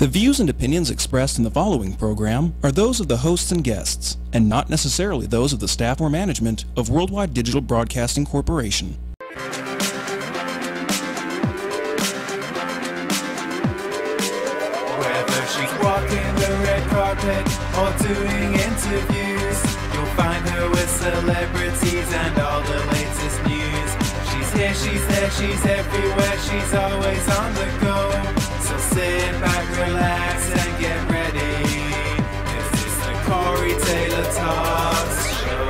The views and opinions expressed in the following program are those of the hosts and guests, and not necessarily those of the staff or management of Worldwide Digital Broadcasting Corporation. Whether she's walking the red carpet or doing interviews, you'll find her with celebrities and all the latest news. She's here, she's there, she's everywhere, she's always on the go. So sit back, relax, and get ready. This is the Corey Taylor Talks Show.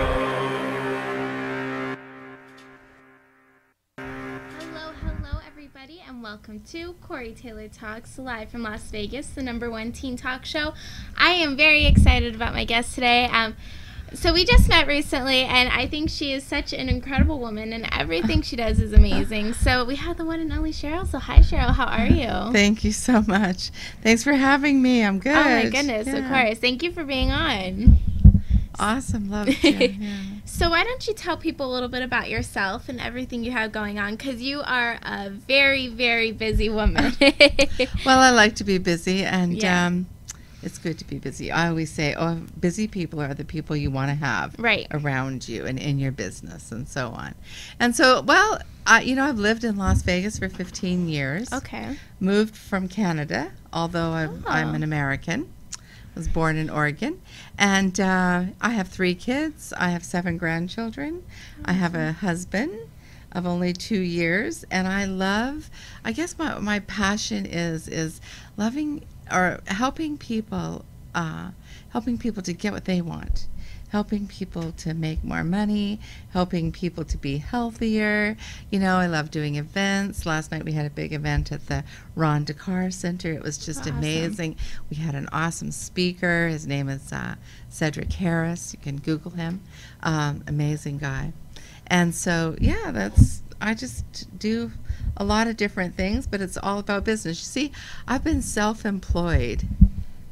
Hello, everybody, and welcome to Corey Taylor Talks, live from Las Vegas, the #1 teen talk show. I am very excited about my guest today. So we just met recently, and I think she is such an incredible woman, and everything she does is amazing. So we have the one and only Sheryl. So hi, Sheryl. How are you? Thank you so much. Thanks for having me. I'm good. Oh, my goodness. Yeah. Of course. Thank you for being on. Awesome. Love it. Yeah. So why don't you tell people a little bit about yourself and everything you have going on, because you are a very, very busy woman. Well, I like to be busy, and Yeah. it's good to be busy. I always say, busy people are the people you want to have around you and in your business and so on. And so, well, I've lived in Las Vegas for 15 years. Okay. Moved from Canada, although I'm an American. Was born in Oregon. And I have 3 kids. I have 7 grandchildren. I have a husband of only 2 years. And I guess my passion is loving or helping people to get what they want, helping people to make more money, helping people to be healthier. I love doing events. Last night we had a big event at the Ron Dakar Center. It was just amazing. We had an awesome speaker. His name is Cedric Harris. You can Google him. Amazing guy. And so, I just do a lot of different things, but it's all about business. You see, I've been self-employed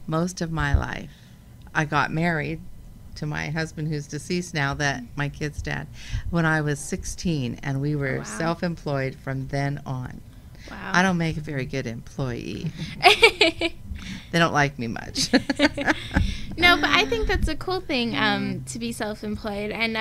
most of my life. I got married to my husband, who's deceased now, that my kid's dad, when I was 16, and we were self-employed from then on. Wow. I don't make a very good employee. They don't like me much. No, but I think that's a cool thing, to be self-employed. And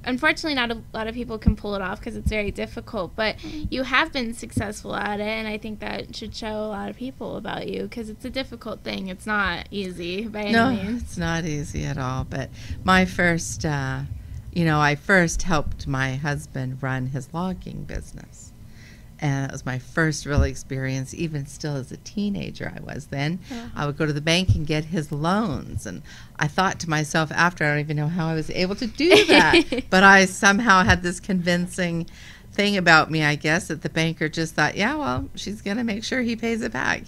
unfortunately, not a lot of people can pull it off because it's very difficult. But you have been successful at it, and I think that should show a lot of people about you, because it's a difficult thing. It's not easy by any means. It's not easy at all. But my first, I first helped my husband run his logging business. And it was my first real experience, even still as a teenager I was then. I would go to the bank and get his loans. And I thought to myself after, I don't even know how I was able to do that. But I somehow had this convincing thing about me, I guess, that the banker just thought, she's going to make sure he pays it back.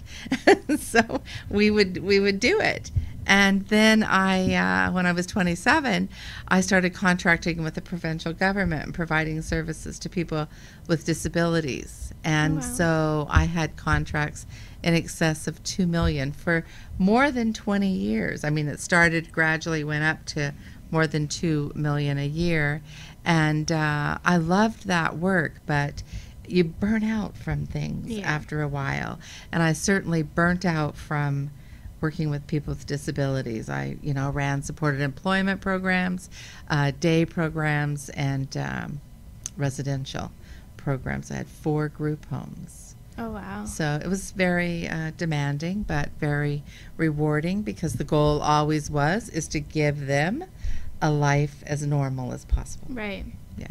So we would do it. And then when I was 27, I started contracting with the provincial government and providing services to people with disabilities. And so I had contracts in excess of $2 million for more than 20 years. I mean, it started gradually, went up to more than $2 million a year. And I loved that work, but you burn out from things after a while. And I certainly burnt out from working with people with disabilities. I, ran supported employment programs, day programs, and residential programs. I had 4 group homes. Oh, wow. So it was very demanding, but very rewarding, because the goal always is to give them a life as normal as possible. Right. Yeah.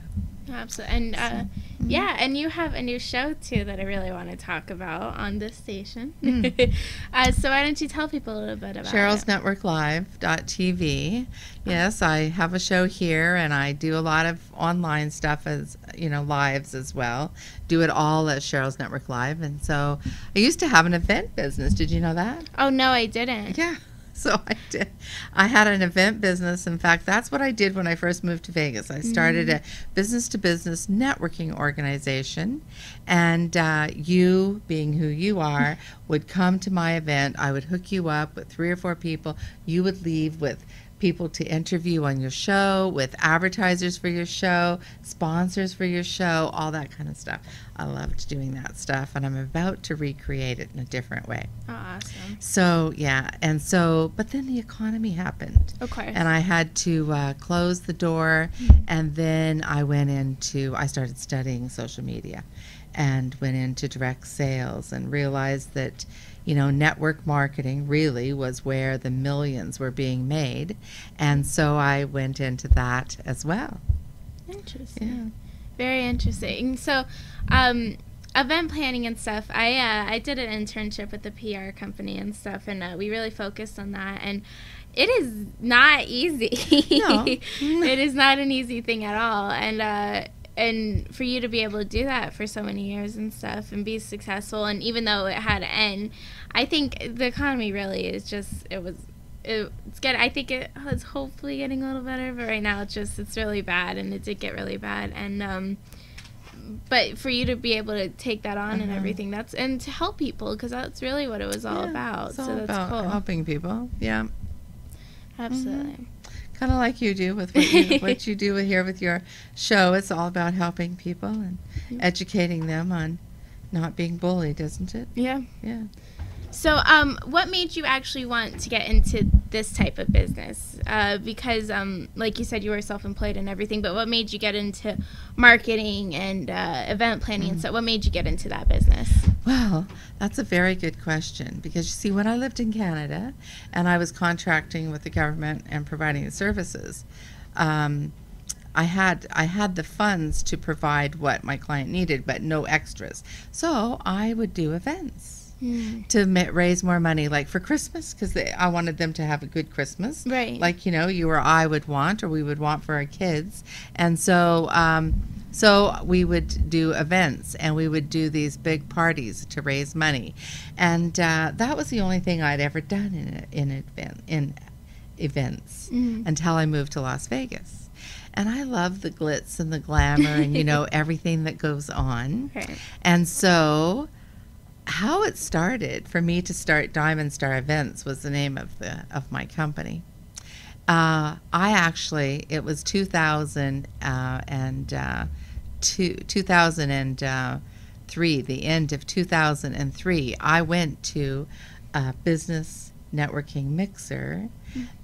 Absolutely. And and you have a new show too that I really want to talk about on this station. So why don't you tell people a little bit about Sheryls it? Network Live.tv. Yes, I have a show here, and I do a lot of online stuff as lives as well. Do it all at Sheryls Network Live. And so I used to have an event business. Did you know that? Oh, no, I didn't. Yeah. So I did. I had an event business. In fact, that's what I did when I first moved to Vegas. I started a business-to-business networking organization, and you, being who you are, would come to my event. I would hook you up with 3 or 4 people. You would leave with people to interview on your show, with advertisers for your show, sponsors for your show, all that kind of stuff. I loved doing that stuff, and I'm about to recreate it in a different way. Oh, awesome. So, yeah, but then the economy happened. Of course. And I had to close the door, and then I started studying social media and went into direct sales and realized that, network marketing really was where the millions were being made. And so I went into that as well. Interesting. Yeah. Very interesting. So, event planning and stuff. I did an internship with the PR company and stuff, and we really focused on that. And it is not easy. No. It is not an easy thing at all. And for you to be able to do that for so many years and stuff and be successful, and even though it had an end, I think the economy really is just, it's good. I think it's hopefully getting a little better, but right now it's really bad, and it did get really bad. And but for you to be able to take that on and everything, and to help people, because that's really what it was all about. It's all so that's about cool. helping people. Yeah. Absolutely. Kind of like you do with what you do here with your show. It's all about helping people and educating them on not being bullied, isn't it? Yeah. Yeah. So, what made you actually want to get into this type of business? Because, like you said, you were self-employed and everything, but what made you get into marketing and event planning and stuff? What made you get into that business? Well, that's a very good question, because you see, when I lived in Canada and I was contracting with the government and providing the services, I had the funds to provide what my client needed, but no extras. So I would do events to raise more money, like for Christmas, because I wanted them to have a good Christmas, Right. like you or I would want, or we would want for our kids. And so so we would do events, and we would do these big parties to raise money, and that was the only thing I'd ever done in events until I moved to Las Vegas. And I love the glitz and the glamour and everything that goes on. Right. And so how it started for me to start Diamond Star Events was the name of my company. It was 2003, the end of 2003. I went to a business networking mixer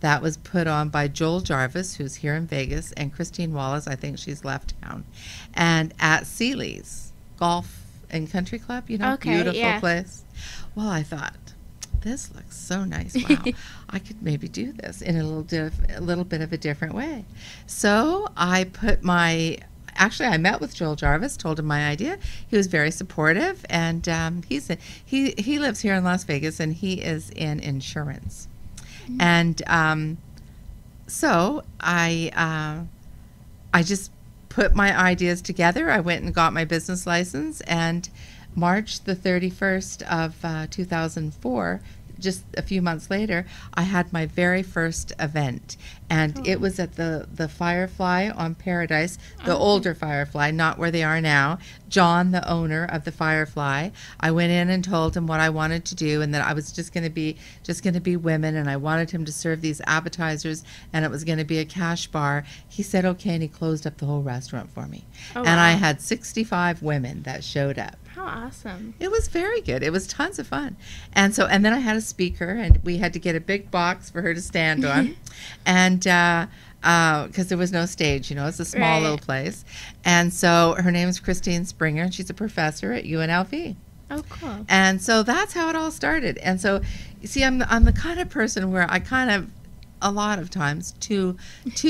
that was put on by Joel Jarvis, who's here in Vegas, and Christine Wallace, I think she's left town, and at Seeley's Golf and Country Club, beautiful place. Well, I thought, this looks so nice. Wow, I could maybe do this in a little bit of a different way. So I I met with Joel Jarvis, told him my idea. He was very supportive, and he lives here in Las Vegas, and he is in insurance. And so I just put my ideas together. I went and got my business license, and March the 31st of 2004, just a few months later, I had my very first event, and it was at the Firefly on Paradise, the older Firefly, not where they are now. John, the owner of the Firefly, I went in and told him what I wanted to do, and that I was just going to be women, and I wanted him to serve these appetizers, and it was going to be a cash bar. He said okay, and he closed up the whole restaurant for me. And I had 65 women that showed up. How awesome. It was very good. It was tons of fun. And then I had a speaker, and we had to get a big box for her to stand on. And because there was no stage, it's a small little place. And so her name is Christine Springer, and she's a professor at UNLV. Oh, cool. And so that's how it all started. And so, you see, I'm the kind of person where I kind of, a lot of times, too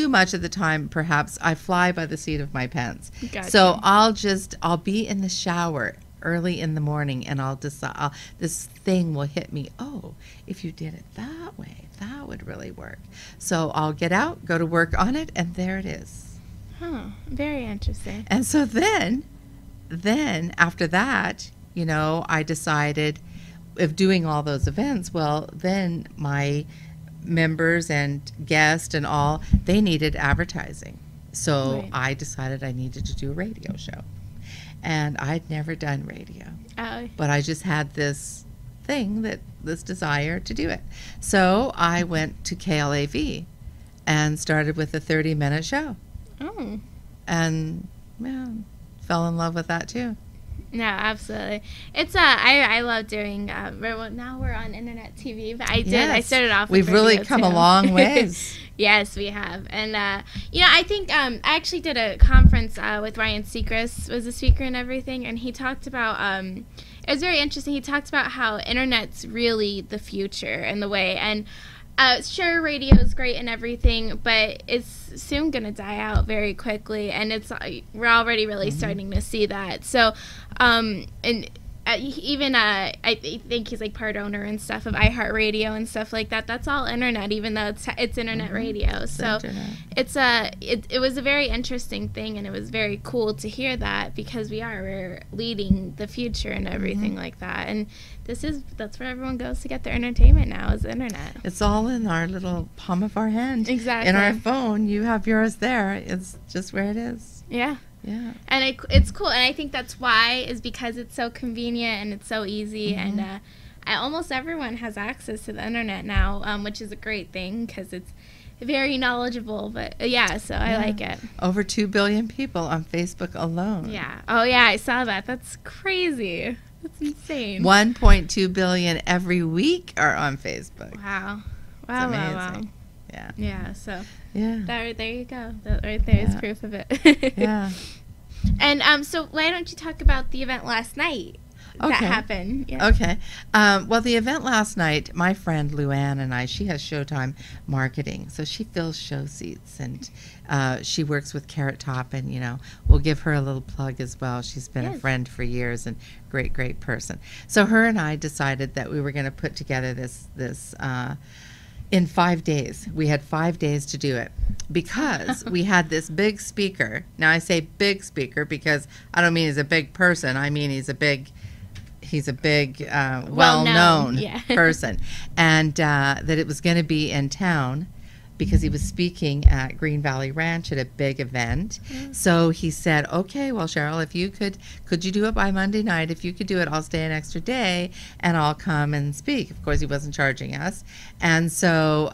much of the time, perhaps, I fly by the seat of my pants. Gotcha. So I'll be in the shower early in the morning, and I'll decide, this thing will hit me. Oh, if you did it that way, that would really work. So I'll get out, go to work on it, and there it is. Huh. Very interesting. And so then after that, I decided, of doing all those events, well, then my members and guests and all, they needed advertising. So Right. I decided I needed to do a radio show. And I'd never done radio, but I just had this desire to do it. So I went to KLAV and started with a 30-minute show. Oh. And yeah, fell in love with that too. No, absolutely. It's I love doing. Now we're on internet TV, but I started off. We've with really radio come too. a long ways. Yes, we have. And I think I actually did a conference with Ryan Seacrest was a speaker and everything, and he talked about it was very interesting. He talked about how internet's really the future and the way, and sure, radio is great and everything, but it's soon going to die out very quickly, and we're already really starting to see that. So, I think he's like part owner and stuff of iHeartRadio and stuff like that. That's all internet, even though it's internet radio. So it was a very interesting thing, and it was very cool to hear that, because we're leading the future and everything like that. And that's where everyone goes to get their entertainment now, is the internet. It's all in our little palm of our hand. Exactly. In our phone, you have yours there. It's just where it is. Yeah. Yeah. And it's cool, and I think that's why, is because it's so convenient and it's so easy, and almost everyone has access to the internet now, which is a great thing, because it's very knowledgeable. But so I like it. Over 2 billion people on Facebook alone. Yeah. Oh yeah, I saw that. That's crazy. That's insane. 1.2 billion every week are on Facebook. Wow. Wow. It's amazing. Wow. Yeah. Yeah. So. Yeah. There you go. That right there is proof of it. Yeah. And so why don't you talk about the event last night that happened? Yeah. Okay. Well, the event last night, my friend Luann and I, she has Showtime Marketing, so she fills show seats, and she works with Carrot Top, and we'll give her a little plug as well. She's been a friend for years and great person. So her and I decided that we were going to put together this in 5 days. We had 5 days to do it, because we had this big speaker. Now I say big speaker because I don't mean he's a big person. I mean he's a big well-known person, and that it was going to be in town, because he was speaking at Green Valley Ranch at a big event. So he said, okay, well, Sheryl, if you could you do it by Monday night? If you could do it, I'll stay an extra day and I'll come and speak. Of course, he wasn't charging us. And so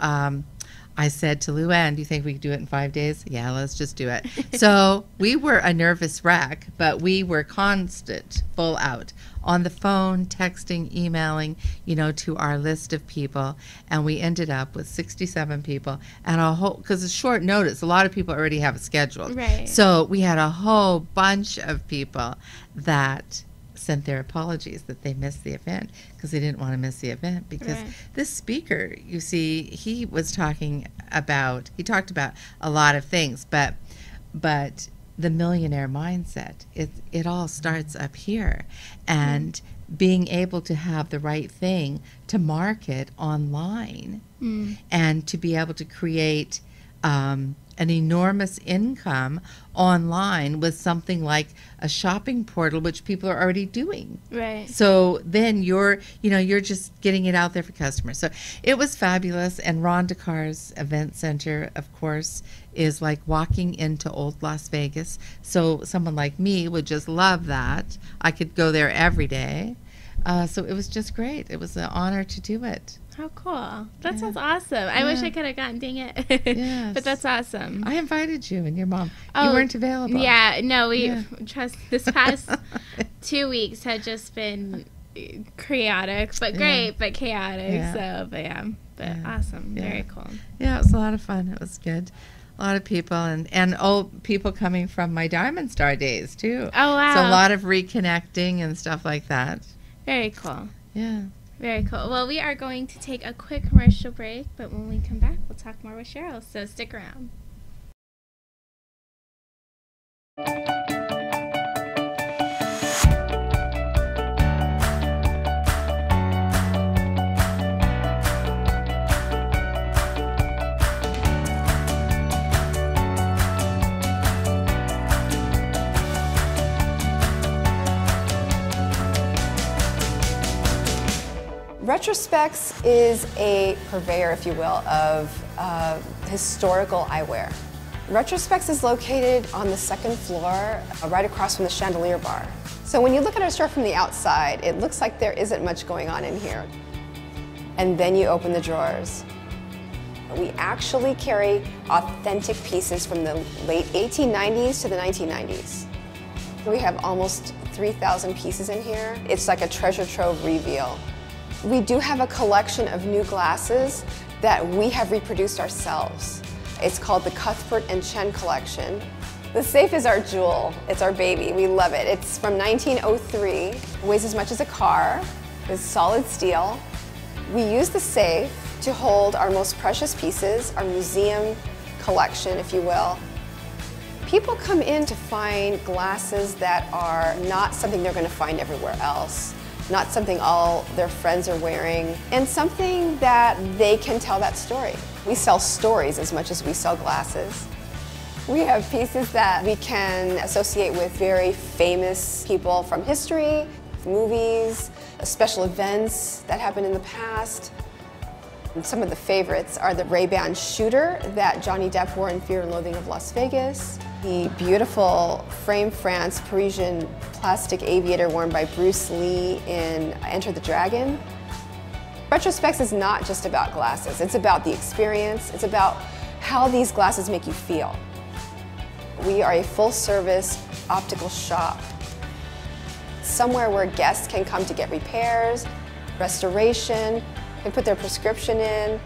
I said to Luann, do you think we could do it in 5 days? Yeah, let's just do it. So we were a nervous wreck, but we were constant, full out, on the phone, texting, emailing, to our list of people. And we ended up with 67 people, and because it's short notice, a lot of people already have it scheduled. Right. So we had a whole bunch of people that sent their apologies that they missed the event, because they didn't want to miss the event, because this speaker, you see, he talked about a lot of things, but the millionaire mindset, it all starts up here, and being able to have the right thing to market online, and to be able to create an enormous income online with something like a shopping portal, which people are already doing. Right. So then you're just getting it out there for customers. So it was fabulous. And Ron DeCar's event center, of course, is like walking into old Las Vegas. So someone like me would just love that. I could go there every day. So it was just great. It was an honor to do it. How cool. That sounds awesome. I wish I could have gone, dang it. Yes. But that's awesome. I invited you and your mom. You weren't available. Yeah, no, trust this past 2 weeks had just been chaotic, but great, but chaotic. Yeah. So, but awesome. Yeah. Very cool. Yeah, it was a lot of fun. It was good. A lot of people, and old people coming from my Diamond Star days, too. Oh, wow. So a lot of reconnecting and stuff like that. Very cool. Yeah. Very cool. Well, we are going to take a quick commercial break, but when we come back, we'll talk more with Sheryl, so stick around. Retrospects is a purveyor, if you will, of historical eyewear. Retrospects is located on the second floor, right across from the Chandelier Bar. So when you look at our store from the outside, it looks like there isn't much going on in here. And then you open the drawers, We actually carry authentic pieces from the late 1890s to the 1990s. We have almost 3,000 pieces in here. It's like a treasure trove reveal. We do have a collection of new glasses that we have reproduced ourselves. It's called the Cuthbert and Chen collection. The safe is our jewel. It's our baby. We love it. It's from 1903. Weighs as much as a car. It's solid steel. We use the safe to hold our most precious pieces, our museum collection, if you will. People come in to find glasses that are not something they're going to find everywhere else, not something all their friends are wearing, and something that they can tell that story. We sell stories as much as we sell glasses. We have pieces that we can associate with very famous people from history, movies, special events that happened in the past. And some of the favorites are the Ray-Ban shooter that Johnny Depp wore in Fear and Loathing of Las Vegas, the beautiful frame France Parisian plastic aviator worn by Bruce Lee in Enter the Dragon. Retrospects is not just about glasses, it's about the experience, it's about how these glasses make you feel. We are a full-service optical shop, somewhere where guests can come to get repairs, restoration, can put their prescription in,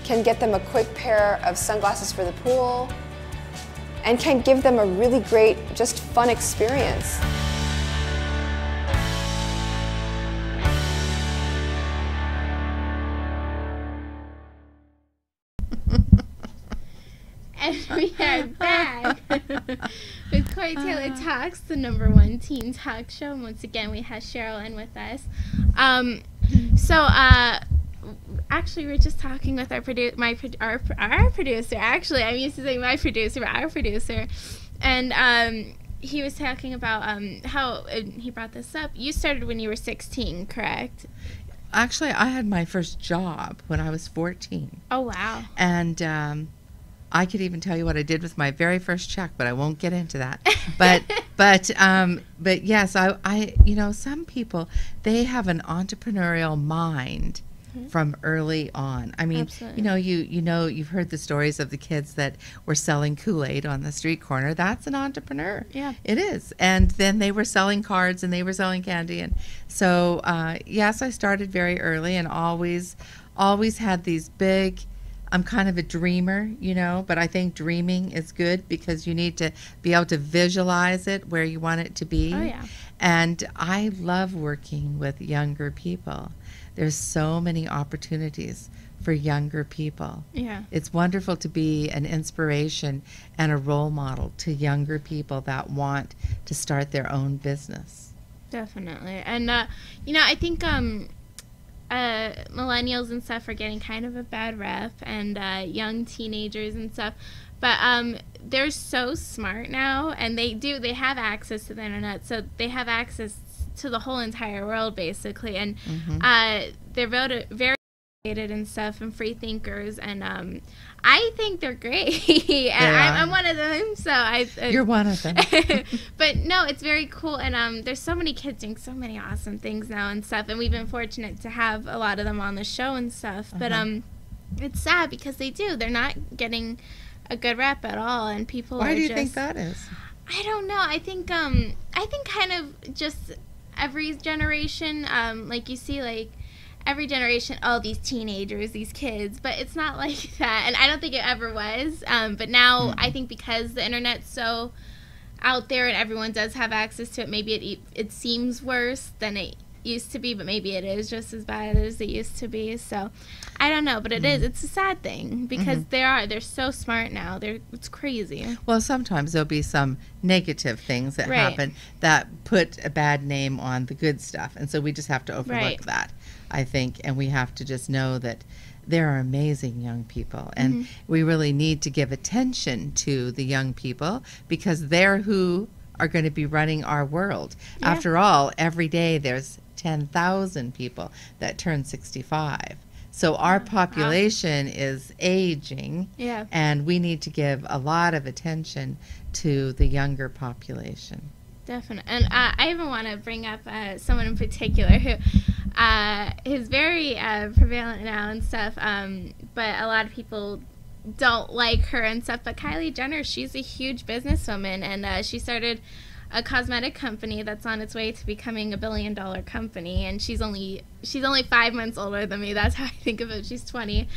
can get them a quick pair of sunglasses for the pool, and can give them a really great, just fun experience. And we are back with Corey Taylor Talks, the #1 teen talk show. And once again, we have Sheryl in with us. Actually, we were just talking with our producer. Actually, I'm used to saying my producer, but our producer, and he was talking about how he brought this up. You started when you were 16, correct? Actually, I had my first job when I was 14. Oh wow! And I could even tell you what I did with my very first check, but I won't get into that. But yes, I you know, some people, they have an entrepreneurial mind from early on. I mean, Absolutely. you've heard the stories of the kids that were selling Kool-Aid on the street corner. That's an entrepreneur. Yeah, it is. And then they were selling cards and they were selling candy, and so yes, I started very early and always had these big. I'm kind of a dreamer, you know, but I think dreaming is good because you need to be able to visualize it where you want it to be. Oh, yeah. And I love working with younger people. There's so many opportunities for younger people. Yeah. It's wonderful to be an inspiration and a role model to younger people that want to start their own business. Definitely. And, you know, I think millennials and stuff are getting kind of a bad rep, and young teenagers and stuff, but they're so smart now, and they have access to the internet, so they have access to the whole entire world basically, and they're very educated and stuff, and free thinkers, and I think they're great. And I'm one of them, so You're one of them. But no, it's very cool, and there's so many kids doing so many awesome things now and stuff, and we've been fortunate to have a lot of them on the show and stuff. But it's sad because they're not getting a good rep at all, and people. Why do you think that is? I don't know. I think kind of just every generation, like you see, like. Every generation, these teenagers, these kids, but it's not like that, and I don't think it ever was, but now I think because the internet's so out there and everyone does have access to it, maybe it seems worse than it used to be, but maybe it is just as bad as it used to be, so I don't know, but it's a sad thing, because they're so smart now, it's crazy. Well, sometimes there'll be some negative things that happen that put a bad name on the good stuff, and so we just have to overlook that, I think, and we have to just know that there are amazing young people, and we really need to give attention to the young people, because they're who are going to be running our world. After all, every day there's 10,000 people that turn 65. So our population is aging, and we need to give a lot of attention to the younger population. Definitely. And I even want to bring up someone in particular who is very prevalent now and stuff. But a lot of people don't like her and stuff. But Kylie Jenner, she's a huge businesswoman, and she started a cosmetic company that's on its way to becoming $1 billion company, and she's only 5 months older than me. That's how I think of it. She's 20.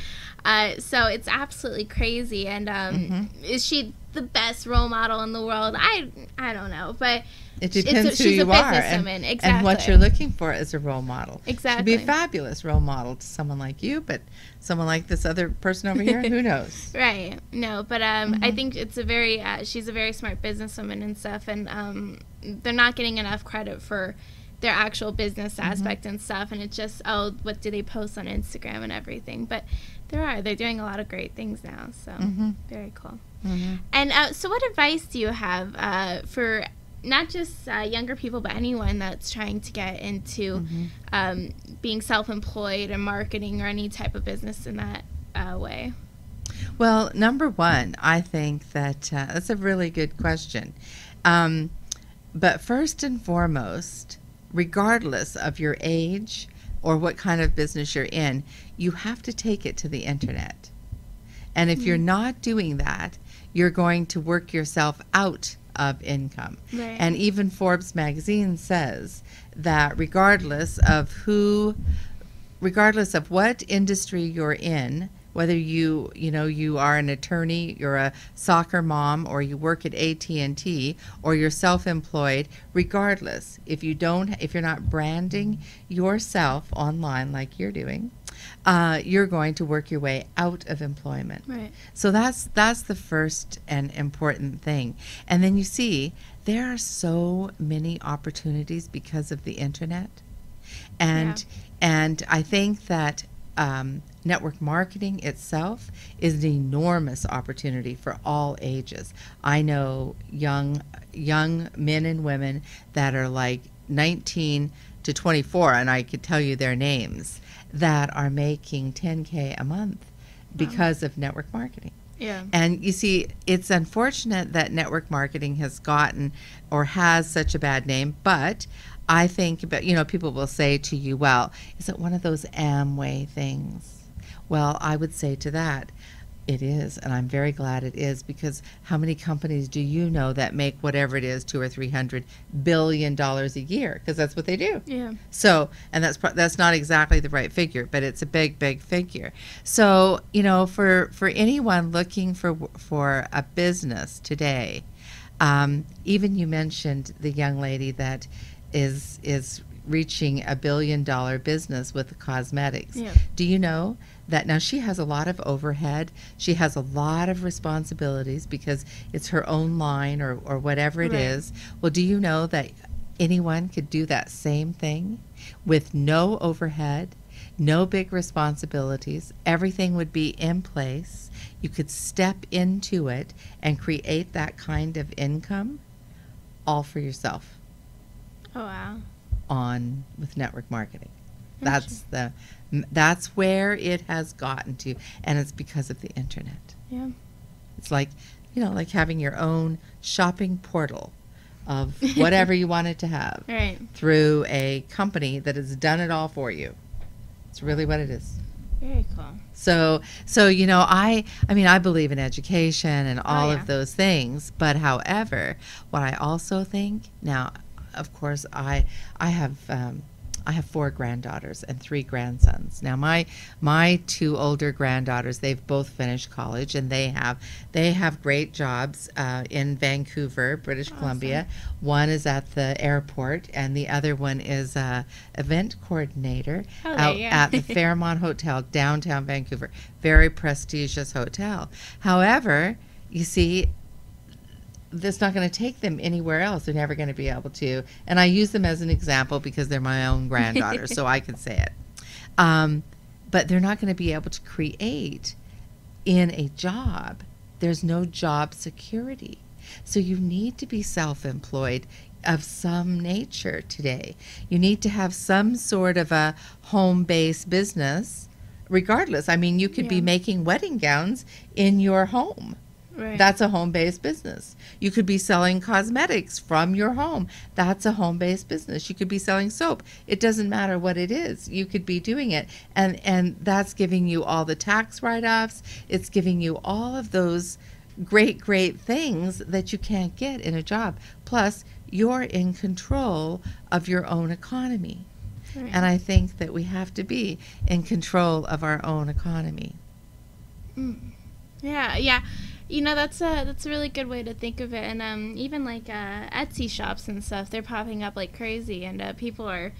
So it's absolutely crazy. And is she the best role model in the world? I don't know, but it depends who she's you a are businesswoman. Exactly. and what you're looking for as a role model. Exactly. She'd be a fabulous role model to someone like you, but someone like this other person over here, who knows? Right. No, but I think it's a very she's a very smart businesswoman and stuff, and they're not getting enough credit for their actual business aspect and stuff, and it's just, what do they post on Instagram and everything? But they're doing a lot of great things now, so very cool. And so what advice do you have for not just younger people, but anyone that's trying to get into being self-employed or marketing or any type of business in that way? Well, number one, I think that that's a really good question. But first and foremost, regardless of your age or what kind of business you're in, you have to take it to the internet. And if you're not doing that, you're going to work yourself out of income. Right. And even Forbes magazine says that regardless of what industry you're in, whether you are an attorney, you're a soccer mom, or you work at AT&T, or you're self-employed, regardless, if you're not branding yourself online like you're doing, you're going to work your way out of employment. Right. So that's the first and important thing. And then you see there are so many opportunities because of the internet, and I think that network marketing itself is an enormous opportunity for all ages. I know young men and women that are like 19 to 24, and I could tell you their names, that are making $10K a month because of network marketing. Yeah. And you see, it's unfortunate that network marketing has gotten or has such a bad name, but I think, people will say to you, well, is it one of those Amway things? Well, I would say to that, it is, and I'm very glad it is, because how many companies do you know that make whatever it is, $200 or $300 billion a year? Because that's what they do. Yeah. So, and that's not exactly the right figure, but it's a big, big figure. So, for anyone looking for a business today, even you mentioned the young lady that is reaching $1 billion business with the cosmetics. Yeah. Do you know that now she has a lot of overhead, she has a lot of responsibilities because it's her own line or whatever it is? Well, do you know that anyone could do that same thing with no overhead, no big responsibilities? Everything would be in place. You could step into it and create that kind of income all for yourself. Oh, wow. With network marketing. That's where it has gotten to, and it's because of the internet. Yeah. It's like having your own shopping portal of whatever you wanted to have through a company that has done it all for you. It's really what it is. Very cool. So I believe in education and all of those things, but however, what I also think now, of course, I have 4 granddaughters and 3 grandsons. Now, my 2 older granddaughters, they've both finished college, and they have great jobs in Vancouver, British Columbia. One is at the airport, and the other one is event coordinator at the Fairmont Hotel, downtown Vancouver. Very prestigious hotel. However, you see, that's not going to take them anywhere else. They're never going to be able to. And I use them as an example because they're my own granddaughters, so I can say it. But they're not going to be able to create in a job. There's no job security. So you need to be self-employed of some nature today. You need to have some sort of a home-based business regardless. I mean, you could be making wedding gowns in your home. Right. That's a home-based business. You could be selling cosmetics from your home. That's a home-based business. You could be selling soap. It doesn't matter what it is. You could be doing it. And that's giving you all the tax write-offs. It's giving you all of those great things that you can't get in a job. Plus, you're in control of your own economy. Right. And I think that we have to be in control of our own economy. Yeah. You know, that's a really good way to think of it. And even like Etsy shops and stuff, they're popping up like crazy, and people are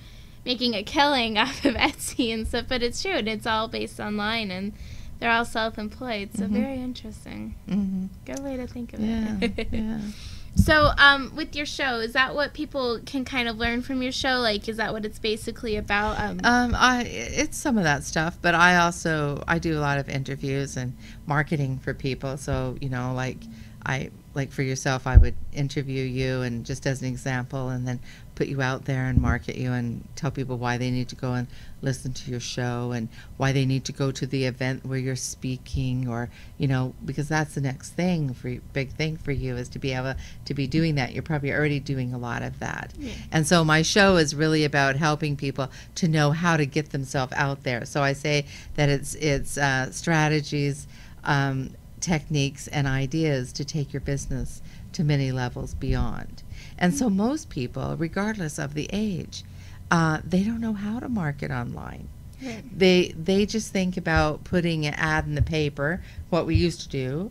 making a killing off of Etsy and stuff. But it's true, and it's all based online, and they're all self-employed. So very interesting. Good way to think of it. Yeah. So, with your show, is that what people can kind of learn from your show? Like, is that what it's basically about? It's some of that stuff, but I do a lot of interviews and marketing for people. So, you know, like for yourself, I would interview you, and just as an example, and then put you out there and market you and tell people why they need to go and listen to your show, and why they need to go to the event where you're speaking, or, you know, because that's the next thing big thing for you, is to be able to be doing that. You're probably already doing a lot of that. Yeah. And so my show is really about helping people to know how to get themselves out there. So I say that it's strategies, techniques, and ideas to take your business to many levels beyond. And so most people, regardless of the age, they don't know how to market online. Right. They just think about putting an ad in the paper, what we used to do,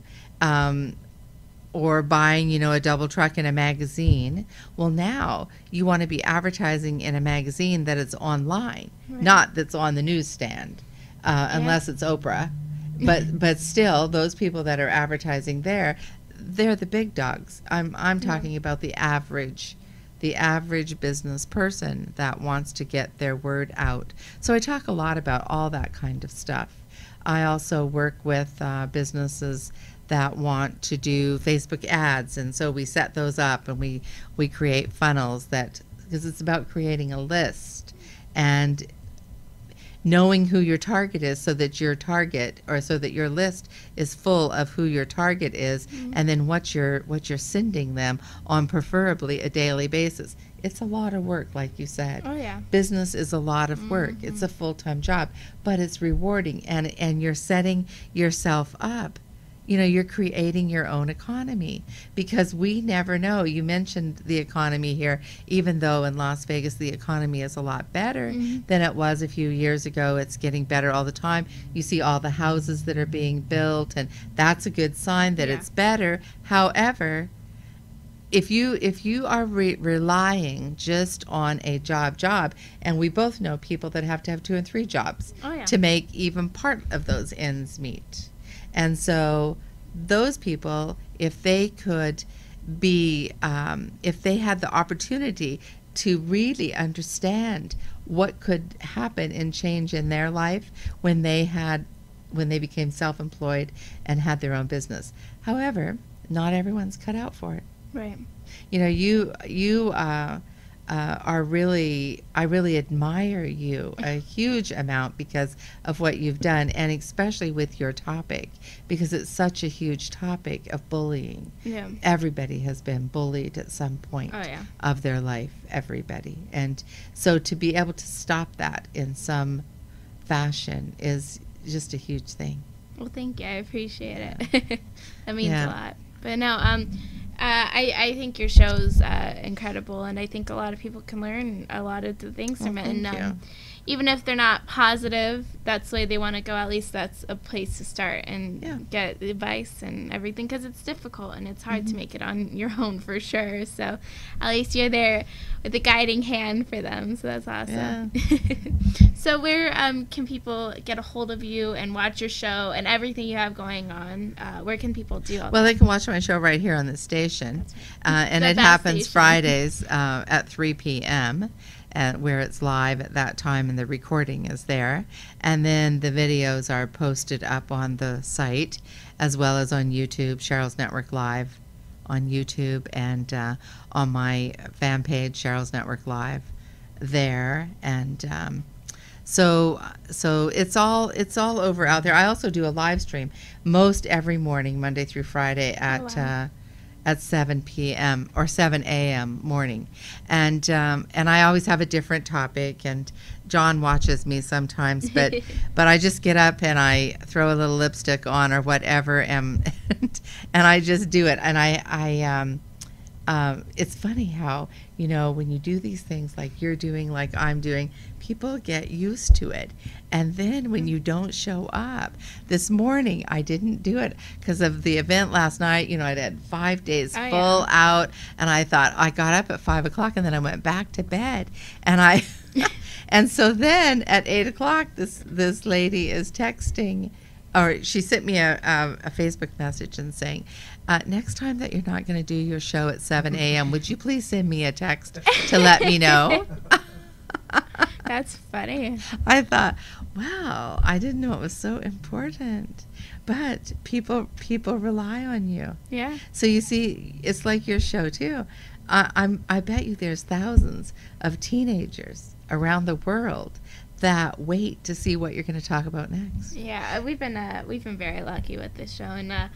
or buying, you know, a double truck in a magazine. Well, now you want to be advertising in a magazine that is online, not that's on the newsstand, unless it's Oprah. But still, those people that are advertising there, they're the big dogs. I'm talking about the average business person that wants to get their word out. So I talk a lot about all that kind of stuff. I also work with businesses that want to do Facebook ads, and so we set those up, and we create funnels, because it's about creating a list and knowing who your target is, so that your list is full of who your target is, and then what you're sending them on, preferably a daily basis. It's a lot of work, like you said. Oh, yeah. Business is a lot of work. It's a full-time job, but it's rewarding, and you're setting yourself up. You know, you're creating your own economy, because we never know. You mentioned the economy here, even though in Las Vegas the economy is a lot better than it was a few years ago. It's getting better all the time. You see all the houses that are being built, and that's a good sign that it's better. However, if you are relying just on a job, and we both know people that have to have 2 and 3 jobs to make even part of those ends meet. And so those people, if they could be, if they had the opportunity to really understand what could happen and change in their life when they became self-employed and had their own business. However, not everyone's cut out for it. Right. You know, you are really, I really admire you a huge amount because of what you've done, and especially with your topic, because it's such a huge topic of bullying. Yeah. Everybody has been bullied at some point of their life, everybody. And so to be able to stop that in some fashion is just a huge thing. Well, thank you. I appreciate it. That means a lot. But no, I think your show's incredible, and I think a lot of people can learn a lot of the things from it. And even if they're not positive, that's the way they want to go. At least that's a place to start and get advice and everything, because it's difficult and it's hard to make it on your own for sure. So at least you're there with a guiding hand for them. So that's awesome. Yeah. So where can people get a hold of you and watch your show and everything you have going on? Where can people do all that? Well, they can watch my show right here on the station. And it happens Fridays at 3 p.m. Where it's live at that time, and the recording is there. And then the videos are posted up on the site, as well as on YouTube, Sheryls Network Live on YouTube, and on my fan page, Sheryls Network Live, there. And So it's all over out there. I also do a live stream most every morning, Monday through Friday at 7 p.m. or 7 a.m. morning, and I always have a different topic. And John watches me sometimes, but I just get up and I throw a little lipstick on or whatever, and I just do it. And it's funny how, you know, when you do these things like you're doing, like I'm doing, people get used to it. And then when you don't show up, this morning I didn't do it because of the event last night. You know, I'd had 5 days full out, and I thought I got up at 5 o'clock and then I went back to bed, and and so then at 8 o'clock, this lady is texting, or she sent me a Facebook message and saying, next time that you're not going to do your show at 7 a.m., would you please send me a text to let me know? That's funny. I thought, wow, I didn't know it was so important. But people rely on you. Yeah. So you see, it's like your show too. I bet you there's thousands of teenagers around the world that wait to see what you're going to talk about next. Yeah, we've been very lucky with this show, and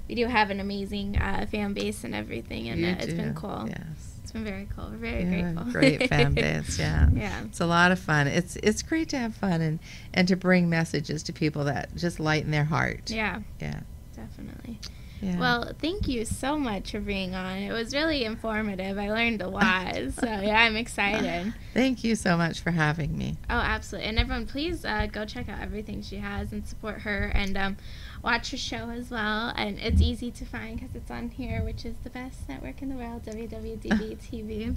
we do have an amazing fan base and everything, and it's been cool. Yes. It's been very cool. We're very grateful. Great fan base, yeah. Yeah. It's a lot of fun. It's great to have fun and to bring messages to people that just lighten their heart. Yeah. Yeah. Definitely. Yeah. Well, thank you so much for being on. It was really informative. I learned a lot. So, yeah, I'm excited. Thank you so much for having me. Oh, absolutely. And everyone, please go check out everything she has and support her, and watch her show as well. And it's easy to find because it's on here, which is the best network in the world, WWDB.TV.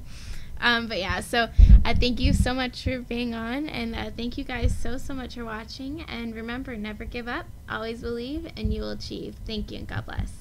But yeah, so thank you so much for being on, and thank you guys so much for watching. And remember, never give up, always believe, and you will achieve. Thank you, and God bless.